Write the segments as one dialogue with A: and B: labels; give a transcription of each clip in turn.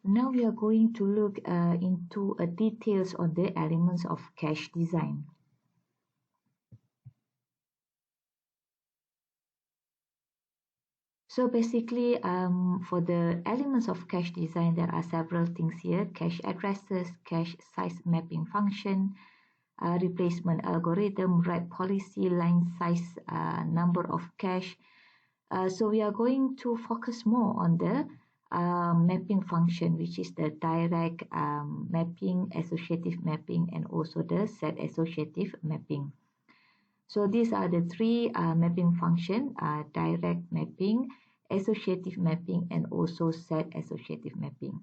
A: Now we are going to look into details on the elements of cache design. So basically, for the elements of cache design, there are several things here: cache addresses, cache size mapping function, replacement algorithm, write policy, line size, number of cache. So we are going to focus more on the mapping function, which is the direct mapping, associative mapping, and also the set associative mapping. So these are the three mapping function: direct mapping, associative mapping, and also set associative mapping.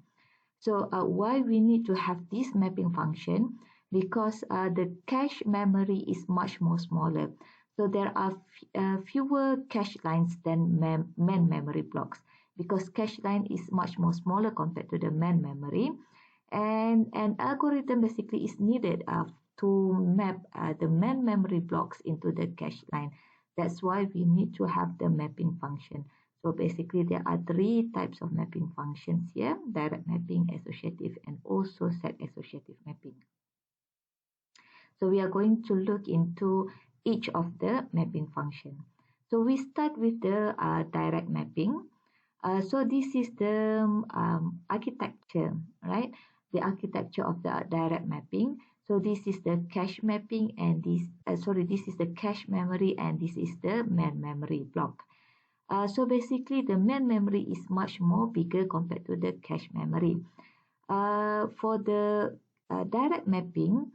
A: So why we need to have this mapping function? Because the cache memory is much more smaller. So there are fewer cache lines than main memory blocks, because cache line is much more smaller compared to the main memory. And an algorithm basically is needed to map the main memory blocks into the cache line. That's why we need to have the mapping function. So basically there are three types of mapping functions here: direct mapping, associative, and also set associative mapping. So we are going to look into each of the mapping function. So we start with the direct mapping. So this is the architecture, right? The architecture of the direct mapping. So this is the cache mapping, and this is the cache memory, and this is the main memory block. So basically the main memory is much more bigger compared to the cache memory. For the direct mapping,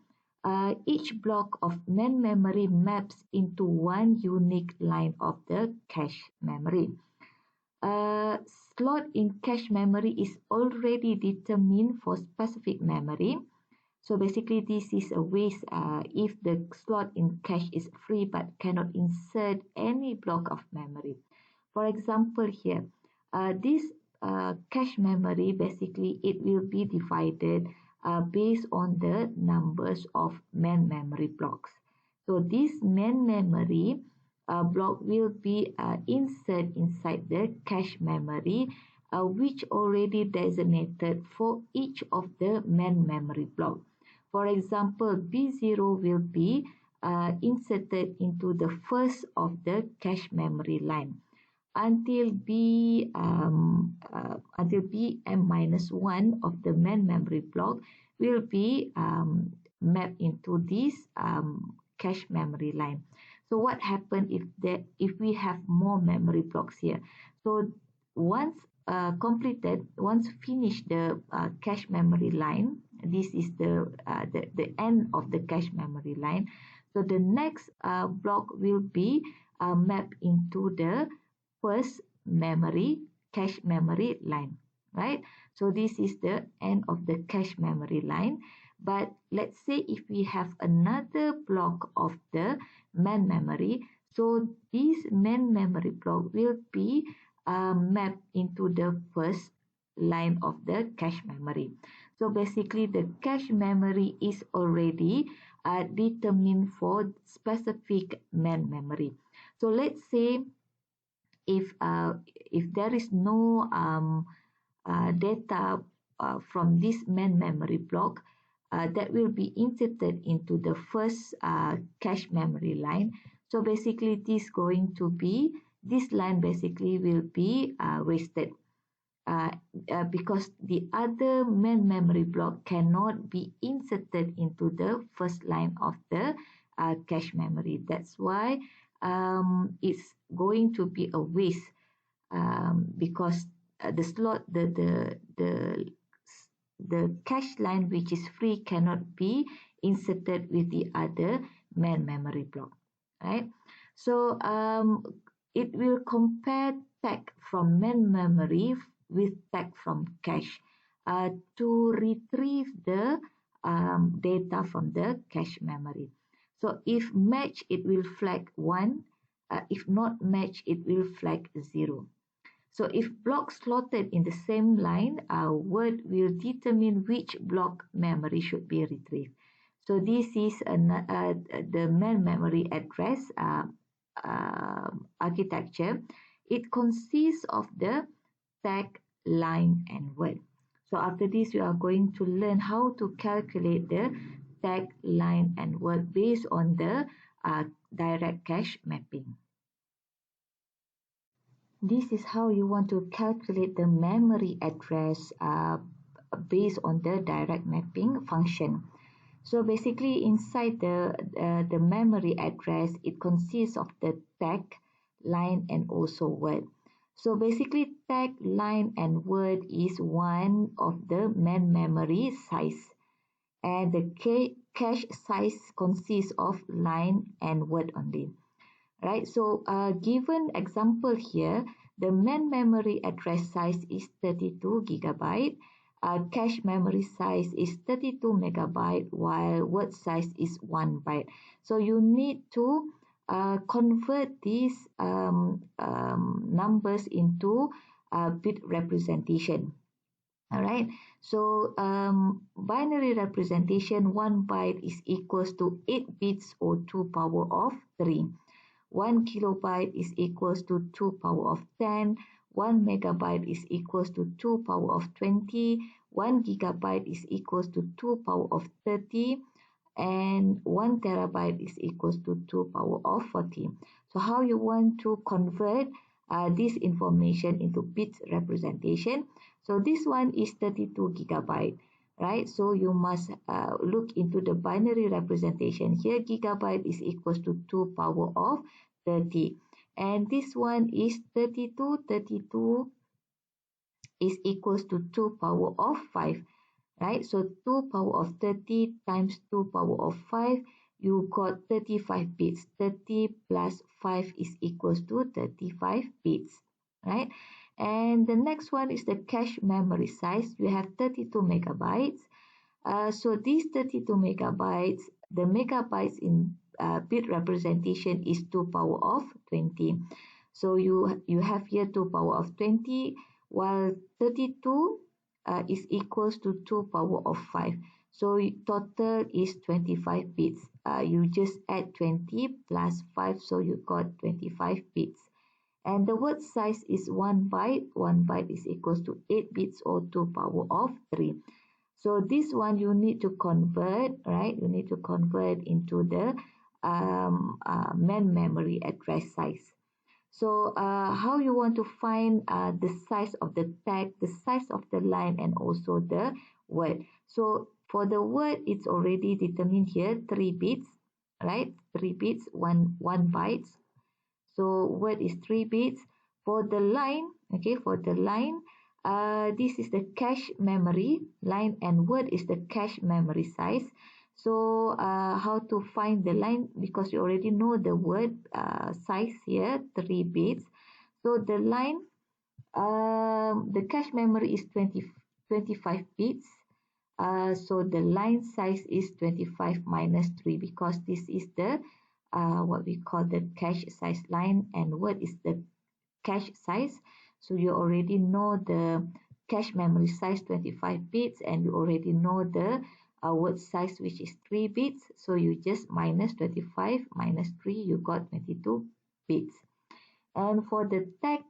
A: each block of main memory maps into one unique line of the cache memory. Slot in cache memory is already determined for specific memory. So basically this is a waste if the slot in cache is free but cannot insert any block of memory. For example here, this cache memory, basically it will be divided based on the numbers of main memory blocks. So this main memory block will be inserted inside the cache memory, which already designated for each of the main memory block. For example, B0 will be inserted into the first of the cache memory line until bm-1 of the main memory block will be mapped into this cache memory line. So what happens if we have more memory blocks here? So once finished the cache memory line, this is the end of the cache memory line. So the next block will be mapped into the first cache memory line, right? So this is the end of the cache memory line. But let's say if we have another block of the main memory, so this main memory block will be mapped into the first line of the cache memory. So basically the cache memory is already determined for specific main memory. So let's say if there is no data from this main memory block that will be inserted into the first cache memory line. So basically this line basically will be wasted because the other main memory block cannot be inserted into the first line of the cache memory. That's why it's going to be a waste because the cache line which is free cannot be inserted with the other main memory block, right? So it will compare tag from main memory with tag from cache to retrieve the data from the cache memory. So if match, it will flag 1. If not match, it will flag 0. So if block slotted in the same line, word will determine which block memory should be retrieved. So this is the main memory address architecture. It consists of the tag, line, and word. So after this, we are going to learn how to calculate the tag, line, and word based on the direct cache mapping. This is how you want to calculate the memory address based on the direct mapping function. So basically inside the memory address, it consists of the tag, line, and also word. So basically tag, line, and word is one of the main memory size. And the cache size consists of line and word only. Right, so given example here, the main memory address size is 32 gigabyte. Cache memory size is 32 megabyte, while word size is 1 byte. So you need to convert these numbers into bit representation. All right, so binary representation, 1 byte is equals to 8 bits or 2 power of 3. 1 kilobyte is equals to 2 power of 10, 1 megabyte is equals to 2 power of 20, 1 gigabyte is equals to 2 power of 30, and 1 terabyte is equals to 2 power of 40. So how you want to convert this information into bit representation? So this one is 32 gigabyte. Right, so you must look into the binary representation. Here gigabyte is equals to 2 power of 30, and this one is 32 is equals to 2 power of 5. Right, so 2 power of 30 times 2 power of 5, you got 35 bits. 30 plus 5 is equals to 35 bits. Right, and the next one is the cache memory size. You have 32 megabytes. So these 32 megabytes, the megabytes in bit representation is 2 power of 20. So you have here 2 power of 20, while 32 is equals to 2 power of 5. So total is 25 bits. You just add 20 plus 5, so you got 25 bits. And the word size is 1 byte. 1 byte is equals to 8 bits or 2 power of 3. So this one you need to convert, right? You need to convert into the main memory address size. So how you want to find the size of the tag, the size of the line, and also the word. So for the word, it's already determined here, 3 bits, right? 3 bits, 1 bytes. So word is 3 bits. For the line, okay, for the line, this is the cache memory. Line and word is the cache memory size. So how to find the line? Because you already know the word size here, 3 bits. So the line, the cache memory is 25 bits. So the line size is 25 minus 3, because this is the what we call the cache size. Line and word is the cache size. So you already know the cache memory size 25 bits, and you already know the word size, which is 3 bits. So you just minus 25 minus 3, you got 22 bits. And for the tag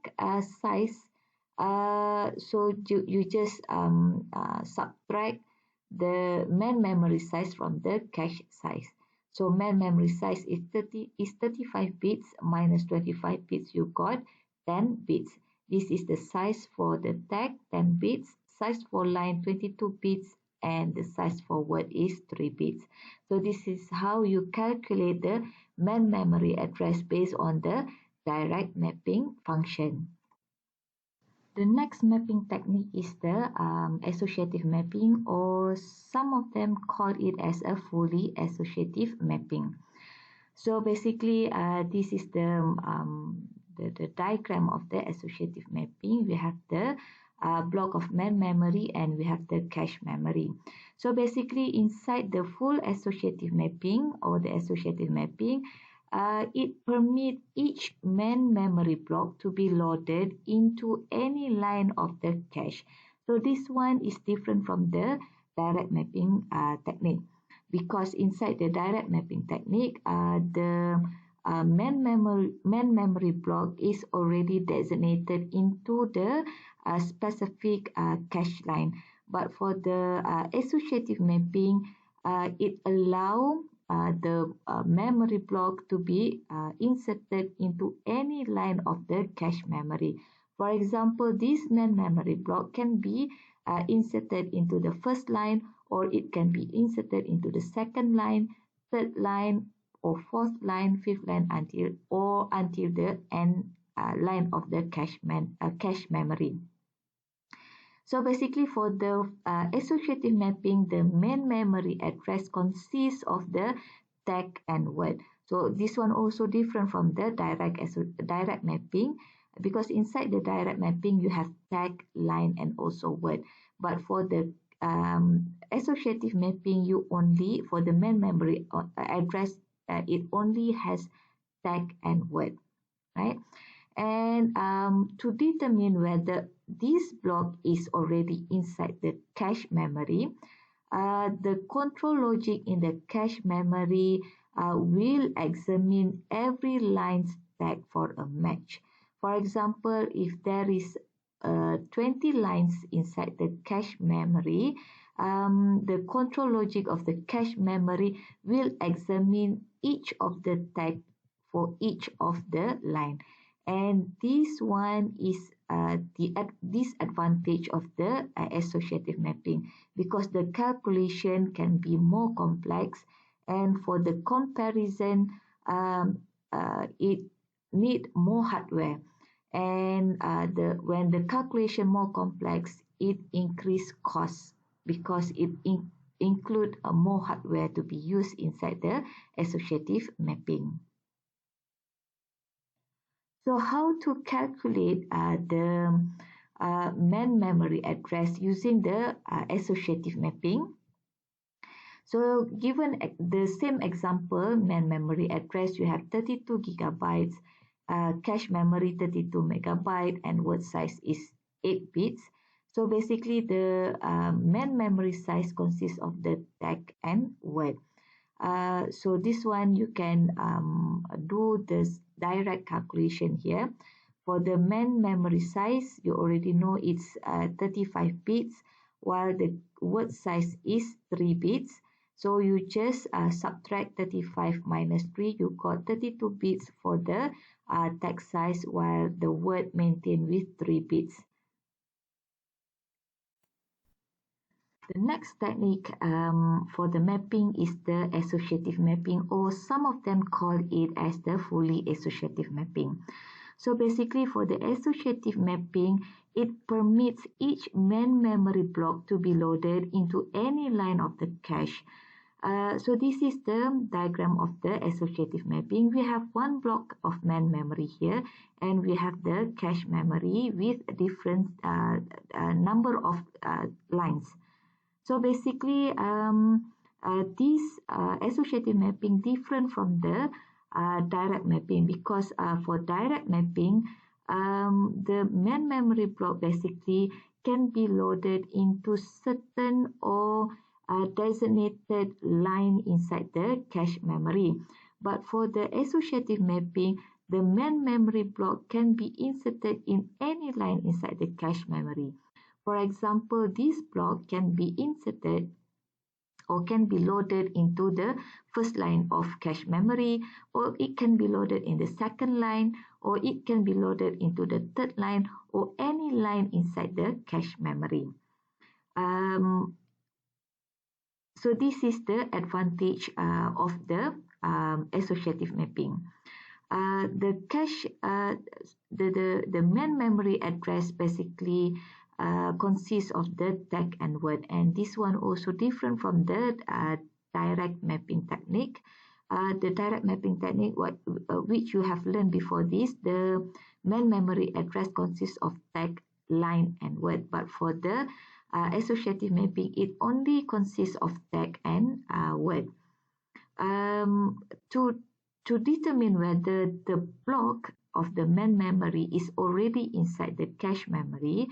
A: size, so you just subtract the main memory size from the cache size. So main memory size is 35 bits minus 25 bits, you got 10 bits. This is the size for the tag, 10 bits. Size for line, 22 bits, and the size for word is 3 bits. So this is how you calculate the main memory address based on the direct mapping function. The next mapping technique is the associative mapping, or some of them call it as a fully associative mapping. So basically, this is the diagram of the associative mapping. We have the block of main memory, and we have the cache memory. So basically, inside the full associative mapping or the associative mapping, it permits each main memory block to be loaded into any line of the cache. So this one is different from the direct mapping technique, because inside the direct mapping technique, the main memory block is already designated into the specific cache line. But for the associative mapping, it allows the memory block to be inserted into any line of the cache memory. For example, this main memory block can be inserted into the first line, or it can be inserted into the second line, third line, or fourth line, fifth line, until the end line of the cache memory. So basically, for the associative mapping, the main memory address consists of the tag and word. So this one also different from the direct mapping, because inside the direct mapping you have tag, line, and also word. But for the associative mapping, you only, for the main memory address, it only has tag and word, right? And to determine whether this block is already inside the cache memory, the control logic in the cache memory will examine every line tag for a match. For example, if there is 20 lines inside the cache memory, the control logic of the cache memory will examine each of the tag for each of the line. And this one is the disadvantage of the associative mapping, because the calculation can be more complex, and for the comparison it need more hardware, and when the calculation more complex, it increase cost because it include more hardware to be used inside the associative mapping. So how to calculate the main memory address using the associative mapping? So given the same example, main memory address, you have 32 gigabytes, cache memory 32 megabyte, and word size is 8 bits. So basically the main memory size consists of the tag and word. So this one you can do this direct calculation here. For the main memory size, you already know it's 35 bits, while the word size is 3 bits. So you just subtract 35 minus 3, you got 32 bits for the tag size, while the word maintained with 3 bits. The next technique for the mapping is the associative mapping, or some of them call it as the fully associative mapping. So basically for the associative mapping, it permits each main memory block to be loaded into any line of the cache. So this is the diagram of the associative mapping. We have one block of main memory here, and we have the cache memory with a different number of lines. So basically, this associative mapping different from the direct mapping, because for direct mapping, the main memory block basically can be loaded into certain or designated line inside the cache memory. But for the associative mapping, the main memory block can be inserted in any line inside the cache memory. For example, this block can be inserted or can be loaded into the first line of cache memory, or it can be loaded in the second line, or it can be loaded into the third line, or any line inside the cache memory. So this is the advantage of the associative mapping. The cache, the main memory address basically consists of the tag and word, and this one also different from the direct mapping technique. The direct mapping technique, which you have learned before this, the main memory address consists of tag, line, and word. But for the associative mapping, it only consists of tag and word. To determine whether the block of the main memory is already inside the cache memory,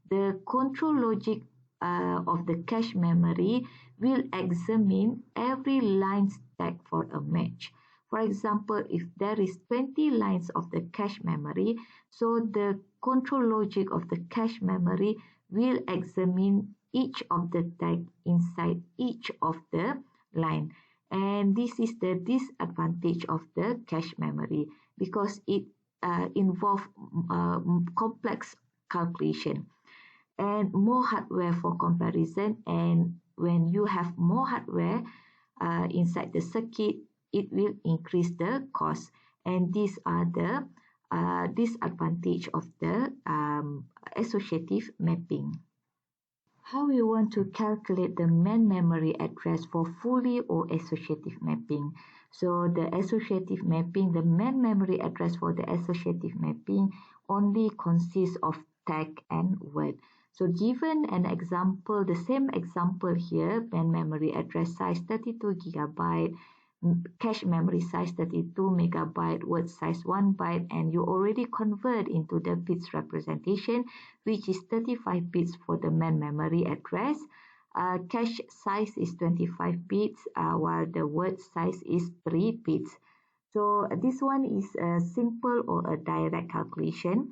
A: the control logic of the cache memory will examine every line tag for a match. For example, if there is 20 lines of the cache memory, so the control logic of the cache memory will examine each of the tag inside each of the line. And this is the disadvantage of the cache memory because it involves complex calculation and more hardware for comparison. And when you have more hardware inside the circuit, it will increase the cost. And these are the disadvantage of the associative mapping. How we want to calculate the main memory address for fully or associative mapping. So the associative mapping, the main memory address for the associative mapping only consists of tag and word. So given an example, the same example here, main memory address size 32 GB, cache memory size 32 MB, word size 1 byte, and you already convert into the bits representation, which is 35 bits for the main memory address. Cache size is 25 bits, while the word size is 3 bits. So this one is a simple or a direct calculation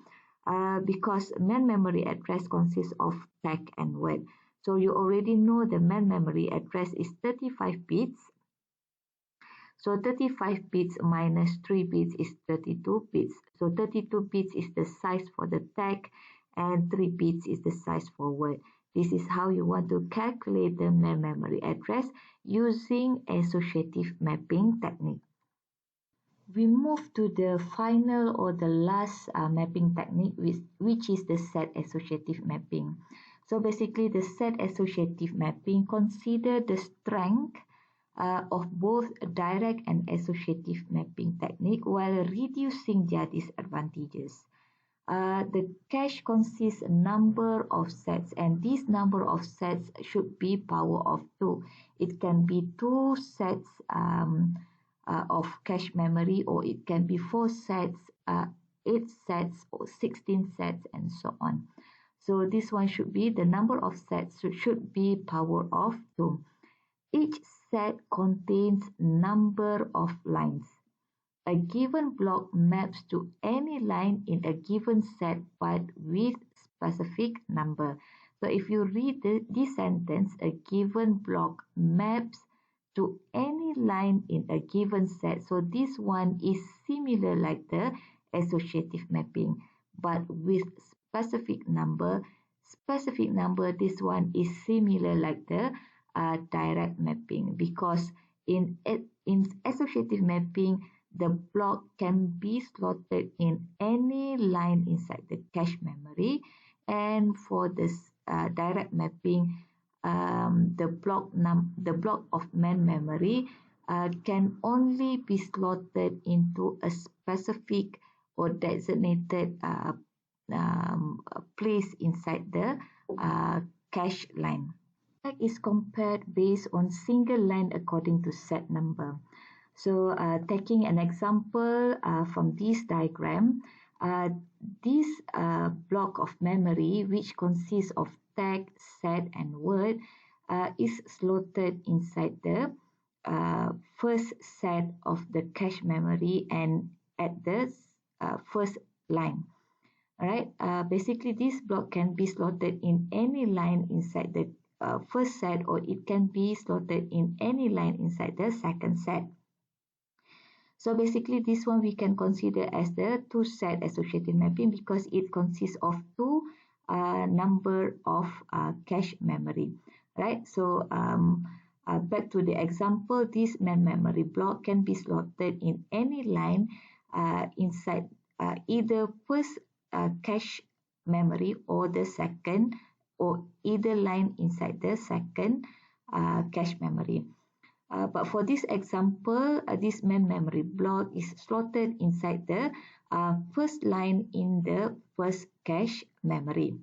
A: because main memory address consists of tag and word. So you already know the main memory address is 35 bits. So 35 bits minus 3 bits is 32 bits. So 32 bits is the size for the tag and 3 bits is the size for word. This is how you want to calculate the main memory address using associative mapping technique. We move to the final or the last mapping technique, which is the set associative mapping. So basically the set associative mapping consider the strength of both direct and associative mapping technique while reducing their disadvantages. The cache consists a number of sets, and this number of sets should be power of 2. It can be 2 sets of cache memory, or it can be 4 sets, 8 sets, or 16 sets, and so on. So this one should be the number of sets should be power of 2. Each set contains number of lines. A given block maps to any line in a given set but with specific number. So if you read this sentence, a given block maps to any line in a given set. So this one is similar like the associative mapping, but with specific number. Specific number, this one is similar like the direct mapping, because in associative mapping, the block can be slotted in any line inside the cache memory, and for this direct mapping, the block of main memory can only be slotted into a specific or designated place inside the cache line. Is compared based on single line according to set number. So taking an example from this diagram, this block of memory, which consists of tag, set, and word, is slotted inside the first set of the cache memory and at the first line. Alright, basically this block can be slotted in any line inside the first set, or it can be slotted in any line inside the second set. So basically this one we can consider as the two set associative mapping because it consists of two number of cache memory, right? So back to the example, this main memory block can be slotted in any line inside either first cache memory or the second, or either line inside the second cache memory. But for this example, this main memory block is slotted inside the first line in the first cache memory.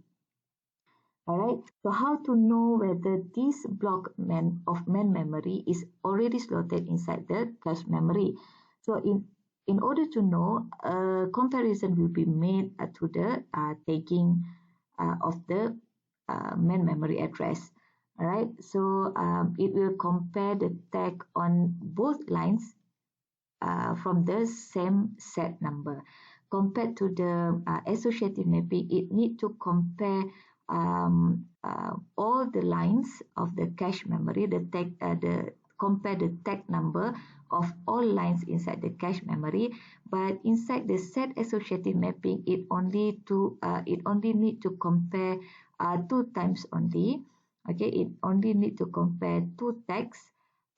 A: Alright, so how to know whether this block of main memory is already slotted inside the cache memory? So in order to know, a comparison will be made to the tagging of the main memory address. Alright, so it will compare the tag on both lines from the same set number. Compared to the associative mapping, it need to compare all the lines of the cache memory, compare the tag number of all lines inside the cache memory, but inside the set associative mapping, it only need to compare 2 times only. Okay, it only need to compare 2 tags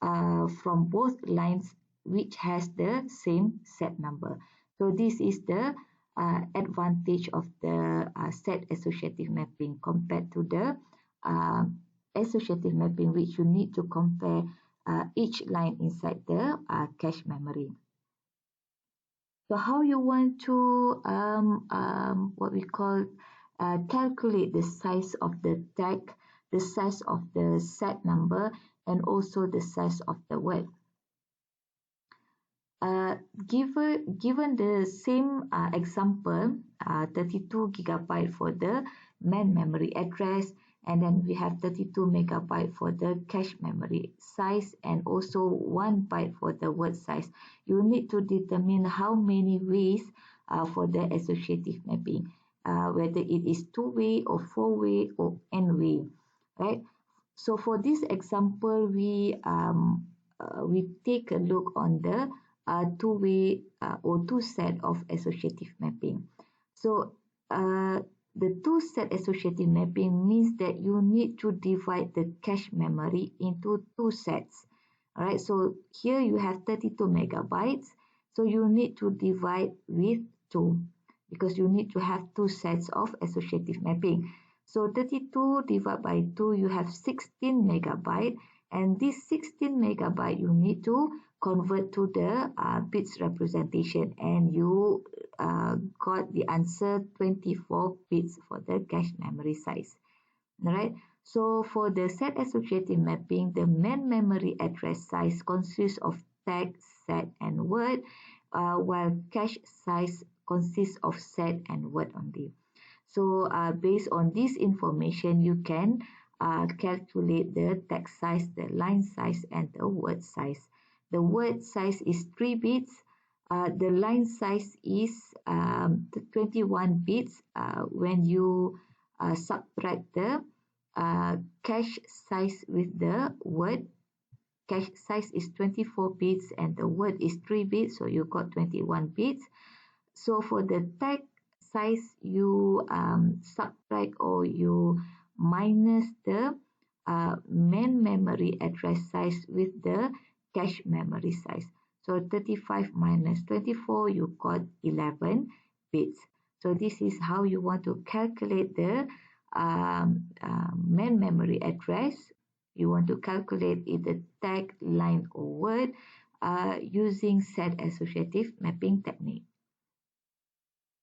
A: from both lines which has the same set number. So this is the advantage of the set associative mapping compared to the associative mapping, which you need to compare each line inside the cache memory. So how you want to what we call calculate the size of the tag, the size of the set number, and also the size of the word. Given the same example, 32 gigabyte for the main memory address, and then we have 32 megabyte for the cache memory size, and also 1 byte for the word size. You need to determine how many ways for the associative mapping, whether it is 2-way or 4-way or n-way, right? So for this example, we take a look on the 2-way or 2-set of associative mapping. So the 2-set associative mapping means that you need to divide the cache memory into 2 sets. All right, so here you have 32 megabytes. So you need to divide with 2 because you need to have 2 sets of associative mapping. So 32 divided by 2, you have 16 megabyte. And this 16 megabyte you need to convert to the bits representation, and you got the answer 24 bits for the cache memory size. Alright, so for the set associative mapping, the main memory address size consists of tag, set, and word, while cache size consists of set and word only. So based on this information, you can calculate the tag size, the line size, and the word size. The word size is 3 bits. The line size is 21 bits when you subtract the cache size with the word. Cache size is 24 bits and the word is 3 bits, so you got 21 bits. So for the tag size, you subtract or you minus the main memory address size with the cache memory size. So 35 minus 24, you got 11 bits. So this is how you want to calculate the main memory address. You want to calculate either tag, line, or word using set associative mapping technique.